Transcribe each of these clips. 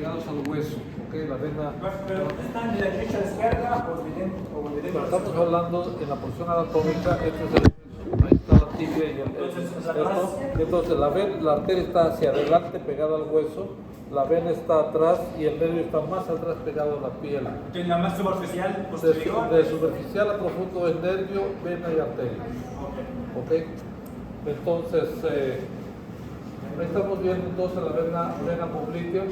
Pegados al hueso, ¿ok? La vena. Pero están de la derecha a la izquierda o de derecha a la Estamos izquierda. hablando en la porción anatómica, este es el, ahí está la tibia y entonces la arteria está hacia adelante pegada al hueso, la vena está atrás y el nervio está más atrás pegado a la piel. Entonces la más superficial posterior. De superficial a profundo es nervio, vena y arteria. ¿Ok? Entonces, ahí estamos viendo entonces la vena poplitea,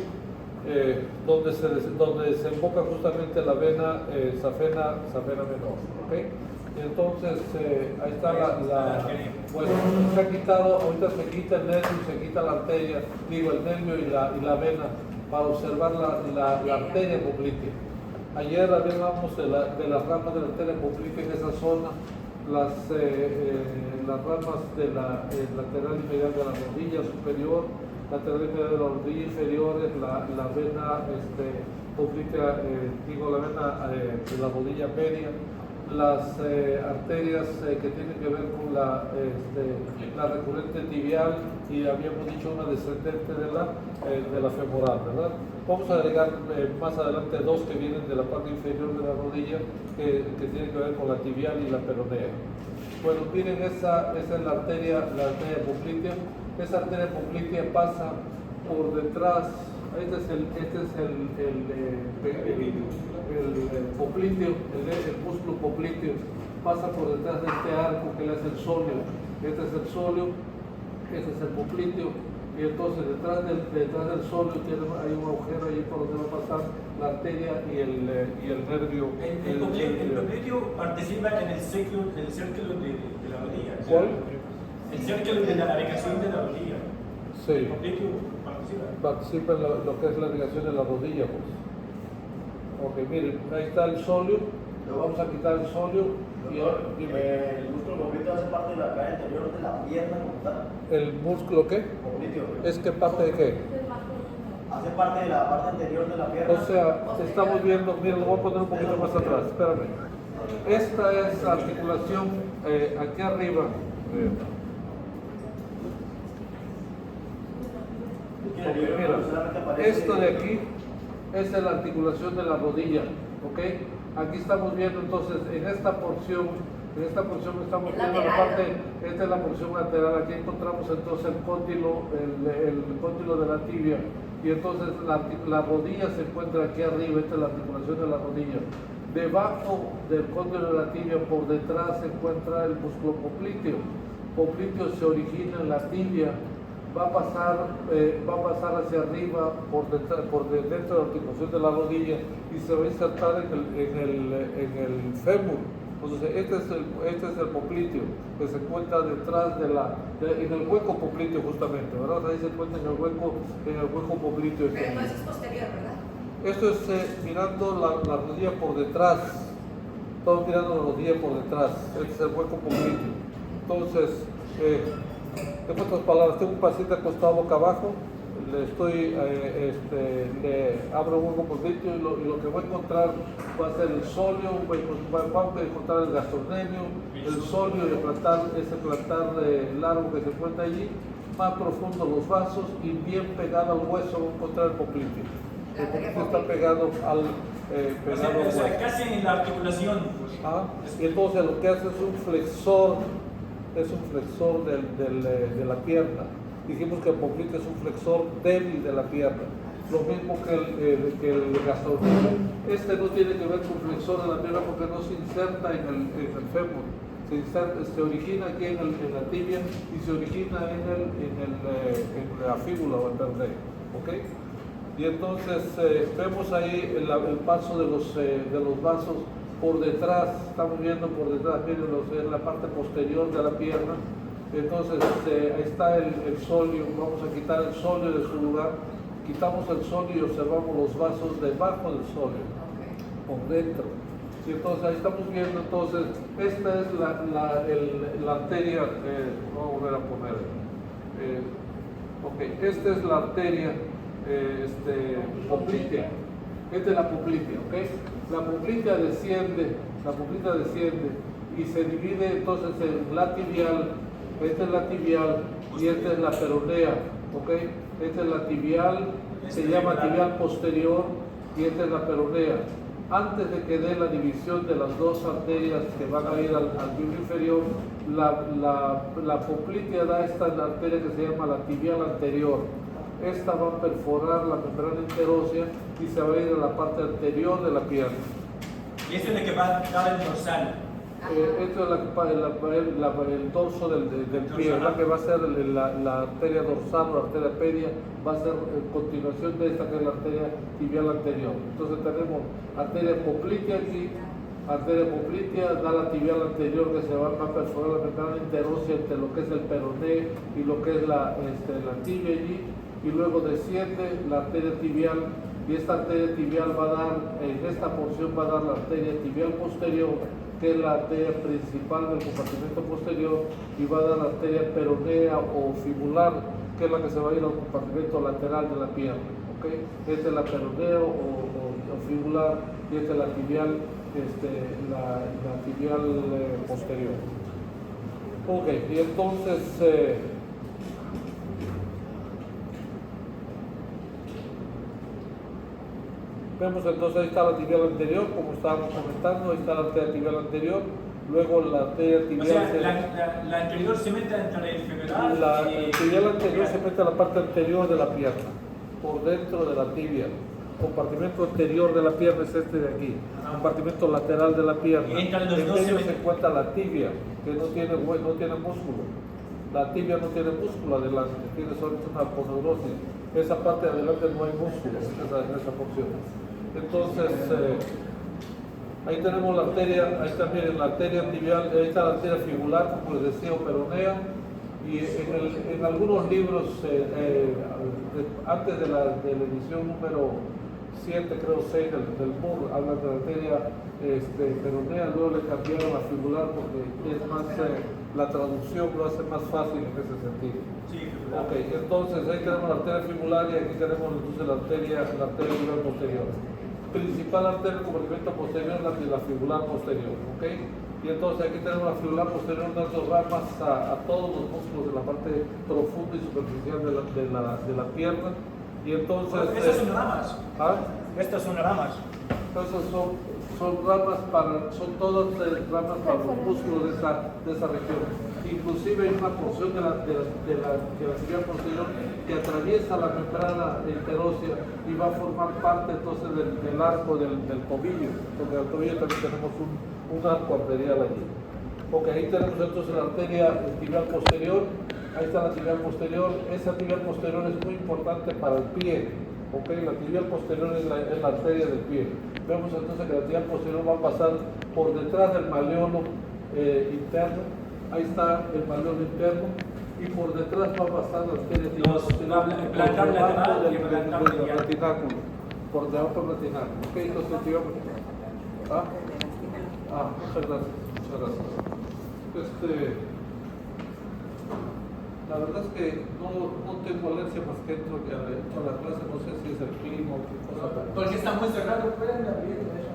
donde desemboca justamente la vena safena menor. ¿Ok? Y entonces, ahí está bueno, se ha quitado, ahorita se quita el nervio, se quita la arteria, el nervio y la vena para observar la arteria poplitea. Ayer hablábamos de las ramas de la arteria poplitea en esa zona, las ramas de la lateral y medial de la rodilla superior, lateral y medial de la rodilla inferior, la vena poplitea, la vena de la rodilla media, las arterias que tienen que ver con la recurrente tibial y habíamos dicho una descendente de la femoral, ¿verdad? Vamos a agregar más adelante dos que vienen de la parte inferior de la rodilla que tienen que ver con la tibial y la peronea. Bueno, miren, esa es la arteria poplitea. Esa arteria poplitea pasa por detrás. Este es el popliteo, el músculo popliteo, pasa por detrás de este arco que le hace el sóleo. Este es el sóleo, este es el popliteo, y entonces detrás del sóleo hay un agujero ahí por donde va a pasar la arteria y el nervio. El popliteo participa en el círculo de la rodilla. ¿Cuál? El círculo de la navegación de la rodilla. Sí. El popliteo participa en lo que es la irrigación de la rodilla, pues. Ok, miren, ahí está el sóleo, vamos a quitar el sóleo y ahora dime. ¿El músculo popliteo hace parte de la cara anterior de la pierna como tal? ¿El músculo qué? Popliteo. ¿Es qué parte de qué? Hace parte de la parte anterior de la pierna. O sea, estamos viendo, miren, lo voy a poner un poquito más atrás, espérame. Esta es la articulación aquí arriba. Mira, esto de aquí es la articulación de la rodilla, ¿ok? Aquí estamos viendo entonces en esta porción estamos viendo la parte, esta es la porción lateral, aquí encontramos entonces el cóndilo de la tibia, y entonces la rodilla se encuentra aquí arriba, esta es la articulación de la rodilla. Debajo del cóndilo de la tibia, por detrás, se encuentra el músculo popliteo. Popliteo se origina en la tibia, va a pasar hacia arriba por dentro de la articulación de la rodilla y se va a insertar en el fémur. Entonces este es el popliteo que se encuentra detrás en el hueco popliteo justamente, ¿verdad? Ahí se encuentra en el hueco popliteo. Pero entonces es posterior, ¿verdad? Esto es mirando la rodilla por detrás. Estamos mirando la rodilla por detrás. Este es el hueco popliteo. Entonces, en otras palabras, tengo un paciente acostado boca abajo, le abro un hueco popliteo y lo que voy a encontrar va a ser el sóleo, vamos a encontrar el gastrocnemio, el sóleo y ese plantar largo que se encuentra allí, más profundo los vasos y bien pegado al hueso voy a encontrar el popliteo. El popliteo está pegado al hueso. casi en la articulación. Y entonces lo que hace es un flexor de la pierna. Dijimos que el popliteo es un flexor débil de la pierna. Lo mismo que el gastrocnemio. Este no tiene que ver con flexor de la pierna porque no se inserta en el fémur. Se origina aquí en la tibia y se origina en la fíbula o el peroneo. ¿Ok? Y entonces vemos ahí el paso de los vasos por detrás, estamos viendo por detrás, miren, en la parte posterior de la pierna. Entonces ahí está el sóleo, vamos a quitar el sóleo de su lugar, quitamos el sóleo y observamos los vasos debajo del sóleo, por dentro. Y entonces ahí estamos viendo, entonces, esta es la arteria, vamos a volver a poner, esta es la arteria poplitea, esta es la poplitea, ¿ok? La poplitea desciende y se divide entonces en la tibial, esta es la tibial y esta es la peronea, ¿ok? Esta es la tibial se llama tibial posterior y esta es la peronea. Antes de que dé la división de las dos arterias que van a ir al miembro inferior, la poplitea da esta arteria que se llama la tibial anterior. Esta va a perforar la membrana interósea y se va a ir a la parte anterior de la pierna. Y esto es lo que va a dar el dorsal. Esto es el dorso del pie, la que va a ser la arteria dorsal o la arteria pedia, va a ser continuación de esta que es la arteria tibial anterior. Entonces tenemos arteria poplitea aquí, arteria poplitea da la tibial anterior que se va a perforar la membrana interósea entre lo que es el peroné y lo que es la tibia allí, y luego desciende la arteria tibial. Y esta arteria tibial va a dar, en esta porción va a dar la arteria tibial posterior, que es la arteria principal del compartimento posterior, y va a dar la arteria peronea o fibular, que es la que se va a ir al compartimento lateral de la pierna. ¿Okay? Esta es la peronea o fibular, y esta es la tibial, la tibial posterior. Ok, y entonces vemos entonces ahí está la tibial anterior, como estábamos comentando, ahí está la arteria tibial anterior, luego la arteria O tibial sea, la anterior se mete entre el femoral la y... tibial anterior se mete a la parte anterior de la pierna, por dentro de la tibia. Compartimento anterior de la pierna es este de aquí, compartimento lateral de la pierna. Y entre los en dos medio se se encuentra la tibia, que no tiene músculo. La tibia no tiene músculo adelante, tiene solo una aponeurosis. Esa parte de adelante no hay músculo en esa porción. Entonces, ahí tenemos la arteria, ahí está, miren, la arteria tibial, ahí está la arteria fibular, como les decía, o peronea, y en algunos libros, antes de la edición número 7, creo 6 del MUR, hablan de la arteria peronea, luego le cambiaron a fibular porque es más, la traducción lo hace más fácil en ese sentido. Sí, Ok, entonces ahí tenemos la arteria fibular y aquí tenemos entonces la arteria tibial posterior. Principal arteria del compartimento posterior, la fibular posterior, ¿ok? Y entonces aquí tenemos la fibular posterior dando ramas a todos los músculos de la parte profunda y superficial de la pierna. Y entonces... Estas son ramas. ¿Ah? Estas son ramas. Entonces son ramas son todas ramas para los músculos de esa región. Inclusive hay una porción de la tibial posterior que atraviesa la membrana interósea y va a formar parte entonces del arco del tobillo, porque en el tobillo también tenemos un arco arterial allí. Ok, ahí tenemos entonces la arteria tibial posterior, ahí está la tibial posterior. Esa tibial posterior es muy importante para el pie. Ok, la tibial posterior es la arteria del pie. Vemos entonces que la tibial posterior va a pasar por detrás del maleolo interno. Ahí está el maleolo interno y por detrás va a pasar la arteria tibial posterior el plantar lateral y el plantar del medial. retináculo, por debajo del retináculo. Ok, entonces digamos, muchas gracias, muchas gracias. La verdad es que no tengo alergia más que entro a la clase, no sé si es el clima o qué cosa. Porque está muy cerrado, pueden abrir eso.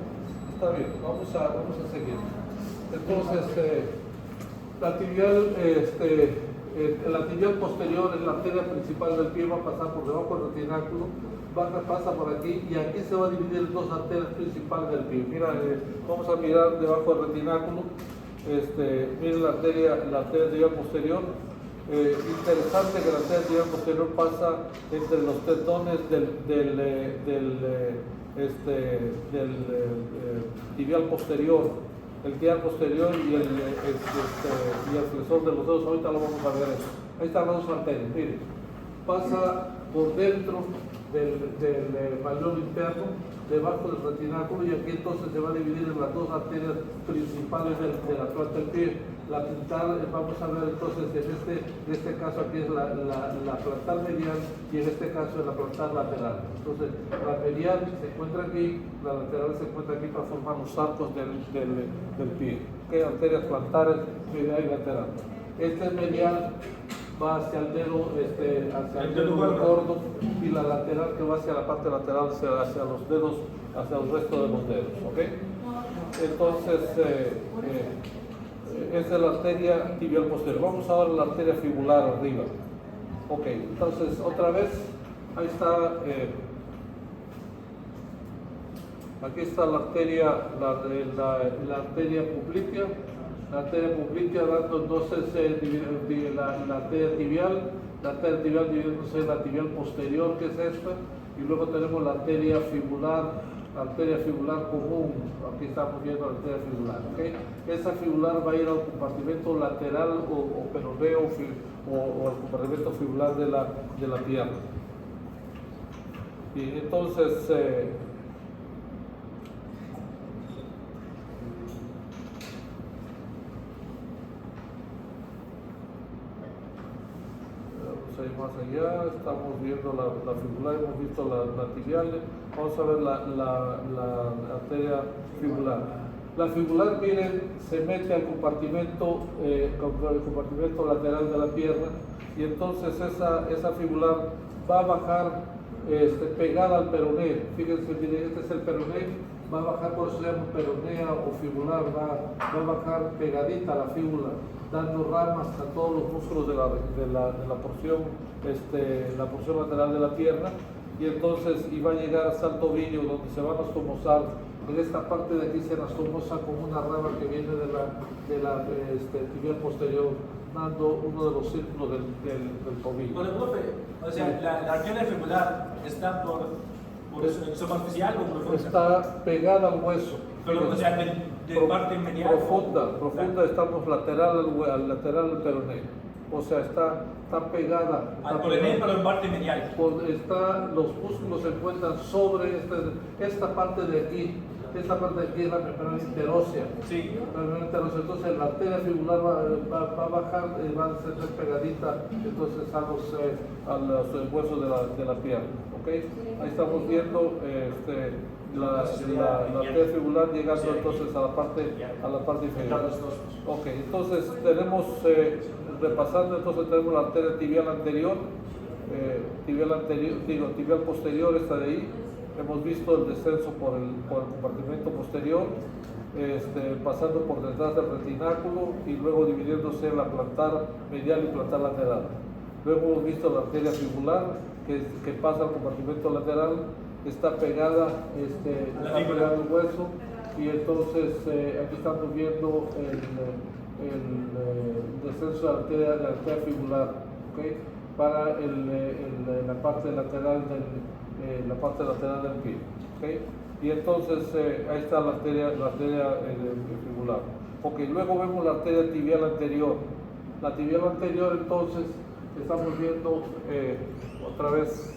Está bien, vamos a seguir. Entonces, la tibial posterior es la arteria principal del pie, va a pasar por debajo del retináculo, pasa por aquí y aquí se va a dividir en dos arterias principales del pie. Mira, vamos a mirar debajo del retináculo, miren la arteria tibial posterior. Interesante que la arteria tibial posterior pasa entre los tendones del tibial posterior, el tibial posterior y el flexor de los dedos. Ahorita lo vamos a ver eso. Ahí están las dos arterias, miren, pasa por dentro del maleolo interno, debajo del retináculo, y aquí entonces se va a dividir en las dos arterias principales de la planta del pie. La plantar, vamos a ver entonces, en este caso aquí es la plantar medial y en este caso es la plantar lateral. Entonces, la medial se encuentra aquí, la lateral se encuentra aquí para formar los arcos del pie. ¿Okay? Arterias plantares, medial y lateral. Este medial va hacia el dedo, hacia el dedo gordo, y la lateral que va hacia la parte lateral, hacia los dedos, hacia el resto de los dedos, ¿ok? Entonces, esa es la arteria tibial posterior. Vamos ahora a la arteria fibular arriba. Ok, entonces otra vez, Ahí está, aquí está la arteria, la arteria publicia. La arteria publicia dando entonces la arteria tibial dividiéndose en la tibial posterior, que es esta, y luego tenemos la arteria fibular común. Aquí estamos viendo la arteria fibular, ¿okay? Esa fibular va a ir al compartimento lateral o peroneo o al compartimento fibular de la pierna. Y entonces más allá, estamos viendo la fibular, hemos visto la tibial, vamos a ver la arteria fibular. La fibular, miren, se mete al compartimento lateral de la pierna, y entonces esa fibular va a bajar pegada al peroné. Fíjense, miren, este es el peroné, va a bajar, por eso se llama peronea o fibular, va a bajar pegadita a la fíbula, dando ramas a todos los músculos de la porción lateral de la pierna, y entonces va a llegar hasta el tobillo, donde se va a anastomosar. En esta parte de aquí se anastomosa como una rama que viene de la tibial posterior, dando uno de los círculos del tobillo. Bueno, profe, o sea, la arteria fibular está por superficial o profunda. Está pegada al hueso. Pero, o sea, de parte medial. Profunda, estamos lateral al peroné. O sea, está pegada. Al peroné, pero en parte medial. Los músculos se encuentran sobre esta parte de aquí. Esta parte de aquí es la membrana interósea. Sí. La membrana interósea. Entonces la arteria fibular va a bajar, va a ser pegadita entonces a los huesos de la pierna. ¿Okay? Ahí estamos viendo la arteria fibular llegando entonces a la parte inferior. Ok, entonces tenemos, repasando, entonces tenemos la arteria tibial anterior, tibial posterior, esta de ahí. Hemos visto el descenso por el compartimento posterior, pasando por detrás del retináculo y luego dividiéndose en la plantar medial y plantar lateral. Luego hemos visto la arteria fibular que pasa al compartimento lateral, está pegada al hueso, y entonces aquí estamos viendo el descenso de la arteria fibular, ¿okay? Para la parte lateral del pie, ¿okay? Y entonces ahí está la arteria fibular. Okay, luego vemos la arteria tibial anterior. La tibial anterior, entonces estamos viendo otra vez.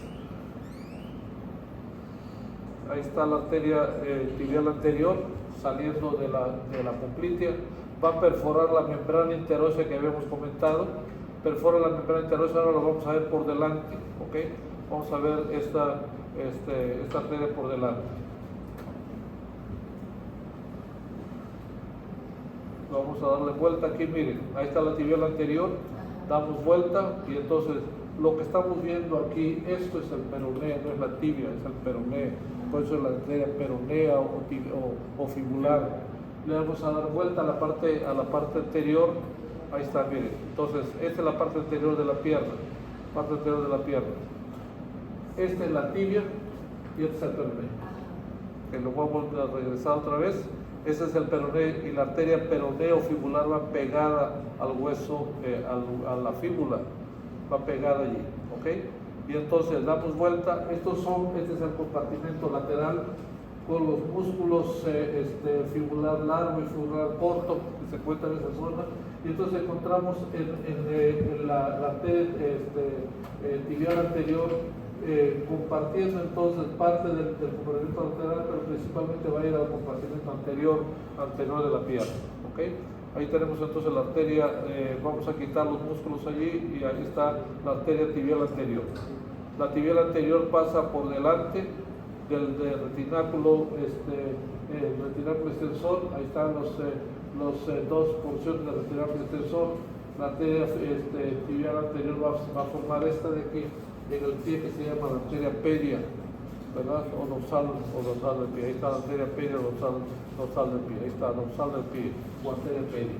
Ahí está la arteria tibial anterior saliendo de la poplitea, va a perforar la membrana interósea que habíamos comentado, perfora la membrana interósea. Ahora lo vamos a ver por delante, ¿ok? Vamos a ver esta arteria por delante. Vamos a darle vuelta aquí, miren, ahí está la tibial anterior, damos vuelta y entonces lo que estamos viendo aquí, esto es el peroneo, no es la tibia, es el peroneo, por eso es la arteria peronea o fibular. Le vamos a dar vuelta a la parte anterior, ahí está, miren, entonces esta es la parte anterior de la pierna, esta es la tibia y este es el peroneo, que lo vamos a regresar otra vez. Ese es el peroné, y la arteria peroneo fibular va pegada al hueso, a la fíbula, va pegada allí, ¿ok? Y entonces damos vuelta. Este es el compartimento lateral con los músculos fibular largo y fibular corto que se encuentran en esa zona. Y entonces encontramos en la arteria tibial anterior compartiendo entonces parte del compartimento lateral, pero principalmente va a ir al compartimento anterior de la pierna, ¿okay? Ahí tenemos entonces la arteria, vamos a quitar los músculos allí y ahí está la arteria tibial anterior. La tibial anterior pasa por delante del retináculo, el retináculo extensor. Ahí están los dos porciones del retináculo extensor. La arteria tibial anterior va a formar esta de aquí, en el pie, que se llama la arteria pedia, ¿verdad? O dorsal del pie. Ahí está la arteria pedia dorsal del pie. Ahí está, dorsal del pie o arteria pedia.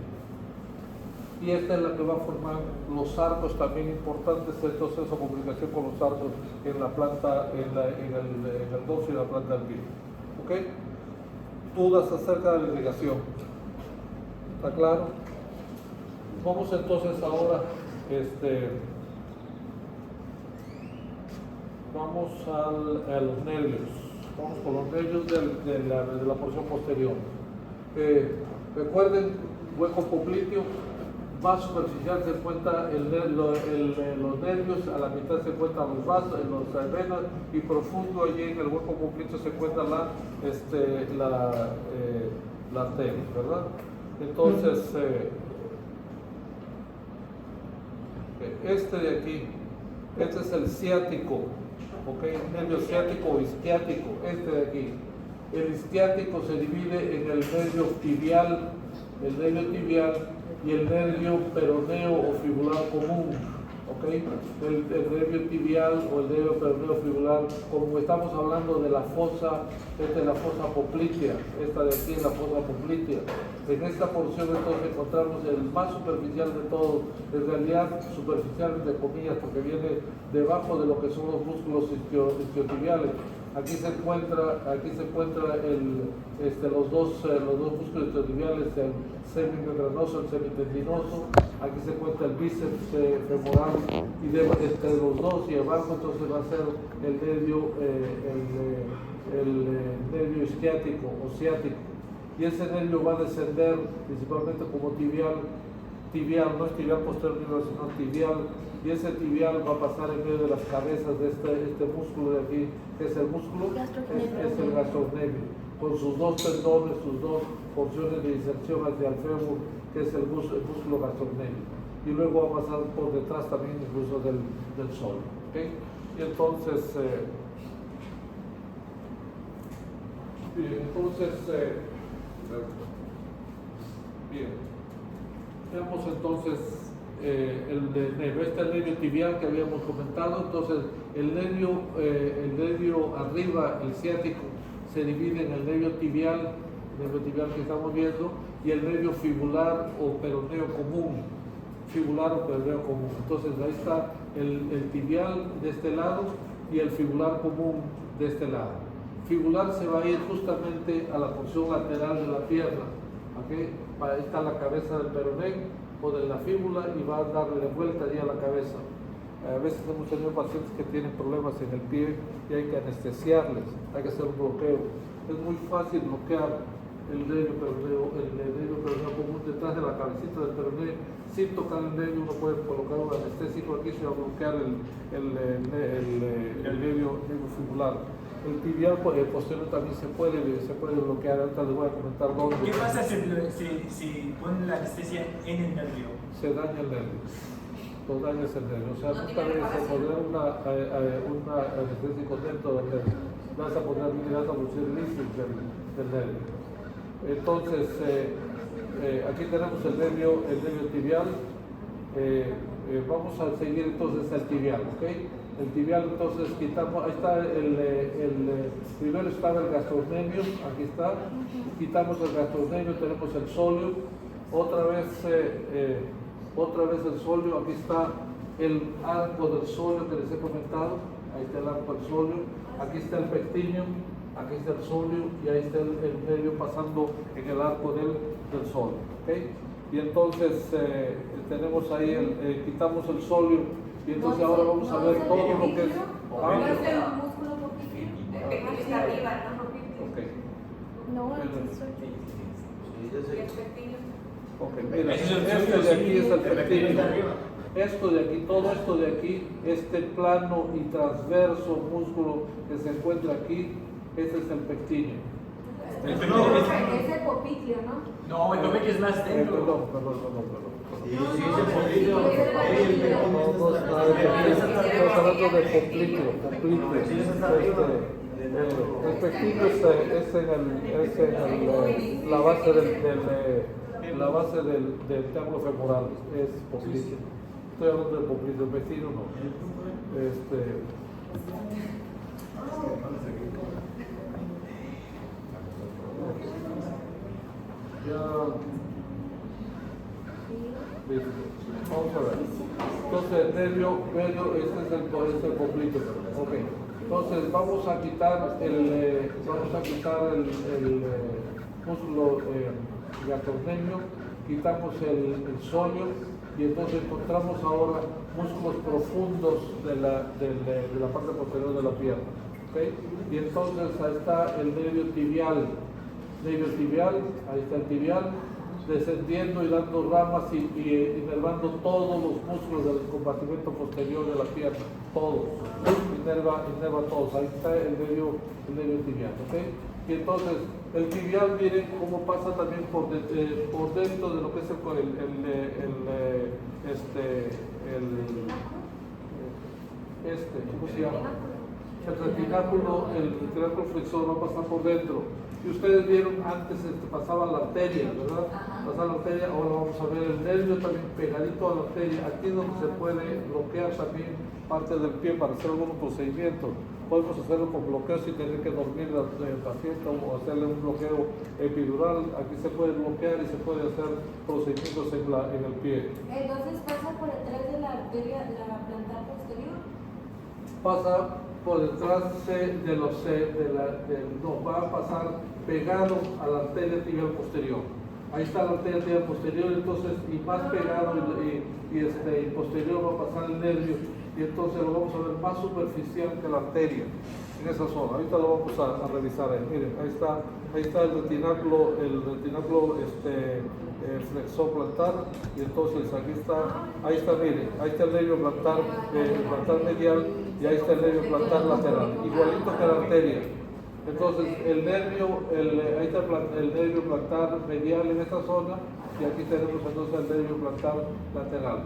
y esta es la que va a formar los arcos también importantes, entonces esa comunicación con los arcos en la planta, en el dorso y la planta del pie. ¿Ok? Dudas acerca de la irrigación. ¿Está claro? Vamos entonces ahora, vamos a los nervios. Vamos con los nervios de la porción posterior. Recuerden, hueco popliteo, más superficial se encuentra los nervios, a la mitad se encuentran los vasos, los venas, y profundo allí en el hueco popliteo se encuentra la arteria, ¿verdad? Entonces, este de aquí, este es el ciático, ¿ok? Nervio ciático o isquiático, este de aquí. El isquiático se divide en el nervio tibial y el nervio peroneo o fibular común, ¿ok? El nervio tibial o el nervio peroneo fibular, como estamos hablando de la fosa, esta es la fosa poplitea, esta de aquí es la fosa poplitea. En esta porción entonces encontramos el más superficial de todo, en realidad superficial entre comillas, porque viene debajo de lo que son los músculos isquiotibiales. Aquí se encuentra los dos músculos isquiotibiales, el semimembranoso, el semitendinoso. Aquí se encuentra el bíceps femoral, y entre los dos y abajo entonces va a ser el nervio isquiático o ciático. Y ese nervio va a descender principalmente como tibial, no es tibial posterior sino tibial, y ese tibial va a pasar en medio de las cabezas de este músculo de aquí, que es el músculo, es el gastrocnemius, con sus dos tendones, sus dos porciones de inserción hacia el fémur, que es el músculo gastrocnemius, y luego va a pasar por detrás también incluso del sol, ¿okay? Y entonces, bien, veamos entonces el nervio tibial que habíamos comentado. Entonces el nervio arriba, el ciático, se divide en el nervio tibial que estamos viendo, y el nervio fibular o peroneo común, entonces ahí está el tibial de este lado y el fibular común de este lado. Fibular se va a ir justamente a la porción lateral de la pierna, ¿okay? Ahí está la cabeza del peroné o de la fíbula, y va a darle vuelta allí a la cabeza. A veces hemos tenido pacientes que tienen problemas en el pie y hay que anestesiarles, hay que hacer un bloqueo. Es muy fácil bloquear el nervio peroneo común detrás de la cabecita del peroné. Sin tocar el nervio uno puede colocar un anestésico aquí, se va a bloquear el nervio fibular. El tibial posterior también se puede bloquear. Ahorita les voy a comentar dónde. ¿Qué pasa si ponen la anestesia en el nervio? Se daña el nervio. Lo dañas el nervio. O sea, no está bien poner un anestésico dentro del nervio. Vas a producir lisis del nervio. Entonces, aquí tenemos el nervio tibial. Vamos a seguir entonces el tibial, ¿ok? El tibial, entonces quitamos, ahí está primero estaba el gastrocnemius, aquí está, quitamos el gastrocnemius, tenemos el sóleo, otra vez el sóleo, aquí está el arco del sóleo que les he comentado, ahí está el arco del sóleo, aquí está el pectinium, aquí está el sóleo, y ahí está el nervio pasando en el arco del sóleo, ¿okay? Y entonces tenemos ahí, quitamos el sóleo, y entonces ahora vamos a ver todo lo que es... No es el músculo popliteo. El pectíneo está arriba, no popliteo. Ok. No, el pectíneo. Ok, mira, esto de aquí es el pectíneo. Esto de aquí, todo esto de aquí, este plano y transverso músculo que se encuentra aquí, ese es el pectíneo. El pectíneo Es el popliteo, ¿no? No, el popliteo es más dentro. Perdón. Sí, ese popliteo. Estamos hablando de popliteo. El pectíneo es en la base del triángulo femoral, es popliteo. Estoy hablando de popliteo, el pectíneo no. Ya. Listo. Vamos a ver. Entonces, nervio medio, este es el completo. Ok. Entonces, vamos a quitar el músculo diatornenio, quitamos el solio y entonces encontramos ahora músculos profundos de la parte posterior de la pierna. ¿Okay? Y entonces ahí está el nervio tibial, ahí está el tibial, descendiendo y dando ramas y inervando todos los músculos del compartimento posterior de la pierna, todos, inerva todos, ahí está el nervio tibial, ¿ok? Y entonces el tibial, miren cómo pasa también por dentro de lo que es ¿cómo se llama? El retináculo flexor va a pasar por dentro. Y ustedes vieron antes pasaba la arteria, ¿verdad? Pasaba la arteria, ahora vamos a ver el nervio también pegadito a la arteria. Aquí es donde se puede bloquear también parte del pie para hacer algún procedimiento. Podemos hacerlo con bloqueo sin tener que dormir al paciente o hacerle un bloqueo epidural. Aquí se puede bloquear y se puede hacer procedimientos en el pie. Entonces pasa por detrás de la arteria, la plantar posterior. Pasa por detrás va a pasar pegado a la arteria tibial posterior. Ahí está la arteria tibial posterior, entonces, y más pegado y posterior va a pasar el nervio, y entonces lo vamos a ver más superficial que la arteria en esa zona. Ahorita lo vamos a revisar ahí. Miren, ahí está el retináculo flexor plantar, y entonces ahí está, miren, ahí está el nervio plantar medial, y ahí está el nervio plantar lateral, igualito que la arteria. Entonces ahí está el nervio plantar medial en esta zona, y aquí tenemos entonces el nervio plantar lateral.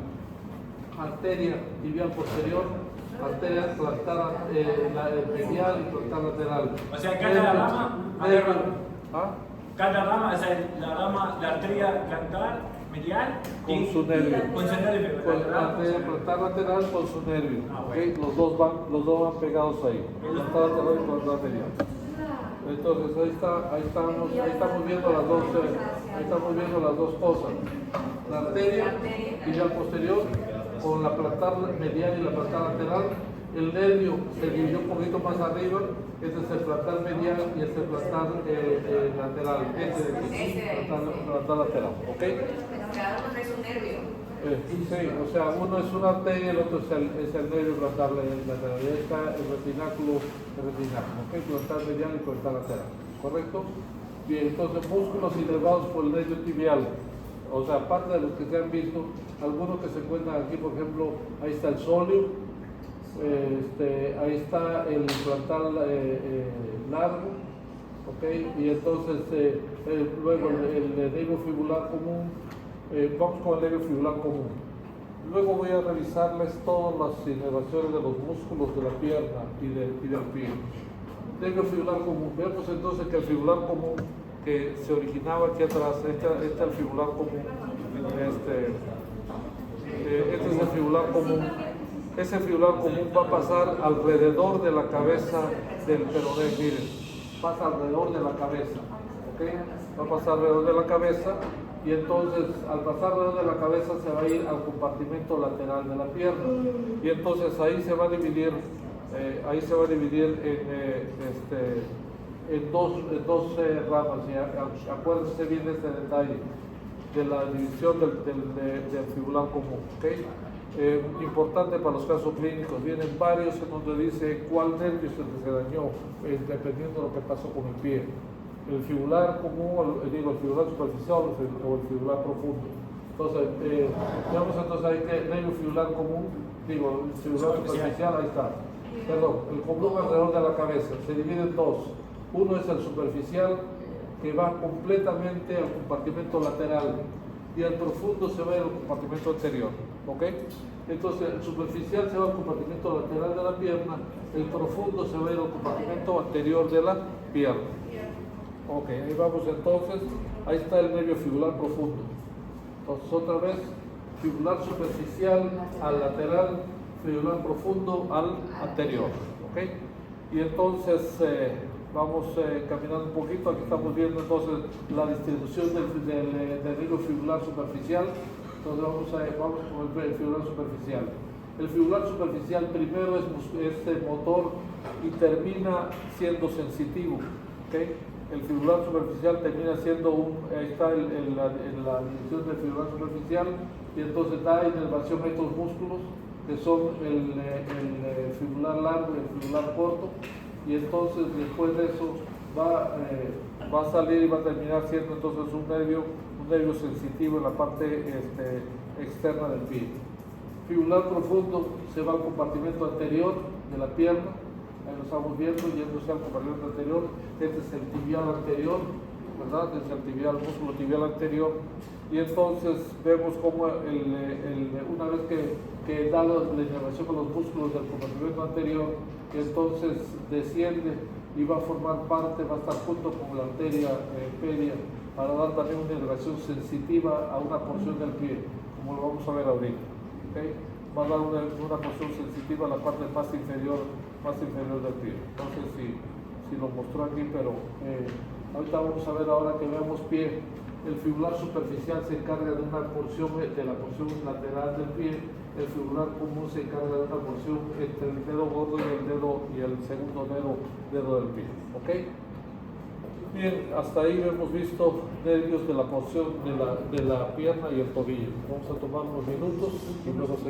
Arteria tibial posterior, arteria plantar medial y plantar lateral. O sea, cada rama, cada rama, o sea, la arteria plantar medial con su nervio. Con su nervio. Con la arteria plantar lateral con su nervio. ¿Okay? Los dos van pegados ahí. Plantar lateral y plantar medial. Entonces ahí estamos viendo las dos cosas. La arteria tibial posterior con la plantar medial y la plantar lateral. El nervio se dividió un poquito más arriba. Este es el plantar medial y este es el plantar lateral. Este de aquí, plantar lateral. ¿Ok? Cada uno es un nervio. Sí, o sea, uno es una arteria y el otro es el nervio plantar lateral. Ahí está el retináculo, ¿ok? Plantar medial y plantar lateral. ¿Correcto? Bien, entonces músculos inervados por el nervio tibial. O sea, aparte de los que se han visto, algunos que se encuentran aquí, por ejemplo, ahí está el sóleo. Ahí está el plantar largo, ¿ok? Y entonces luego el nervio fibular común, vamos con el nervio fibular común. Luego voy a revisarles todas las inervaciones de los músculos de la pierna y del pie. Nervio fibular común, vemos entonces que el fibular común que se originaba aquí atrás, este es el fibular común, este es el fibular común. Ese fibular común va a pasar alrededor de la cabeza del peroné, miren, pasa alrededor de la cabeza, ¿ok? Va a pasar alrededor de la cabeza, y entonces al pasar alrededor de la cabeza se va a ir al compartimento lateral de la pierna, y entonces ahí se va a dividir en dos ramas, y acuérdense bien de este detalle de la división del fibular común, ¿ok? Importante para los casos clínicos, vienen varios en donde dice cuál nervio es el que se dañó, dependiendo de lo que pasó con el pie. El fibular común, el fibular superficial o el fibular profundo. Entonces, veamos entonces ahí que nervio fibular común, el fibular superficial, ahí está. Perdón, el común alrededor de la cabeza, se divide en dos. Uno es el superficial, que va completamente al compartimento lateral, y el profundo se va al compartimento anterior, ¿ok? Entonces el superficial se va al compartimento lateral de la pierna, el profundo se va al compartimento anterior de la pierna. Ok, ahí vamos entonces, ahí está el nervio fibular profundo. Entonces otra vez, fibular superficial al lateral, fibular profundo al anterior, ¿ok? Y entonces vamos caminando un poquito. Aquí estamos viendo entonces la distribución del nervio fibular superficial. Entonces vamos con el fibular superficial. El fibular superficial primero es motor y termina siendo sensitivo. ¿Okay? El fibular superficial termina siendo ahí está en la dirección del fibular superficial, y entonces da inervación a estos músculos que son el fibular largo y el fibular corto, y entonces después de eso va a salir y va a terminar siendo entonces un nervio sensitivo en la parte externa del pie. Fibular profundo se va al compartimento anterior de la pierna, ahí lo estamos viendo, yéndose al compartimento anterior. Este es el tibial anterior, ¿verdad? Este es el músculo tibial anterior, y entonces vemos como una vez que da la inervación con los músculos del compartimento anterior, entonces desciende y va a formar parte, va a estar junto con la arteria pedia para dar también una inervación sensitiva a una porción del pie, como lo vamos a ver ahorita. ¿Okay? Va a dar una porción sensitiva a la parte más inferior del pie. No sé si lo mostró aquí, pero ahorita vamos a ver, ahora que veamos pie. El fibular superficial se encarga de una porción, de la porción lateral del pie. El fibular común se encarga de una porción entre el dedo gordo y el segundo dedo del pie. ¿Ok? Bien, hasta ahí hemos visto nervios de la porción de la pierna y el tobillo. Vamos a tomar unos minutos y luego seguimos.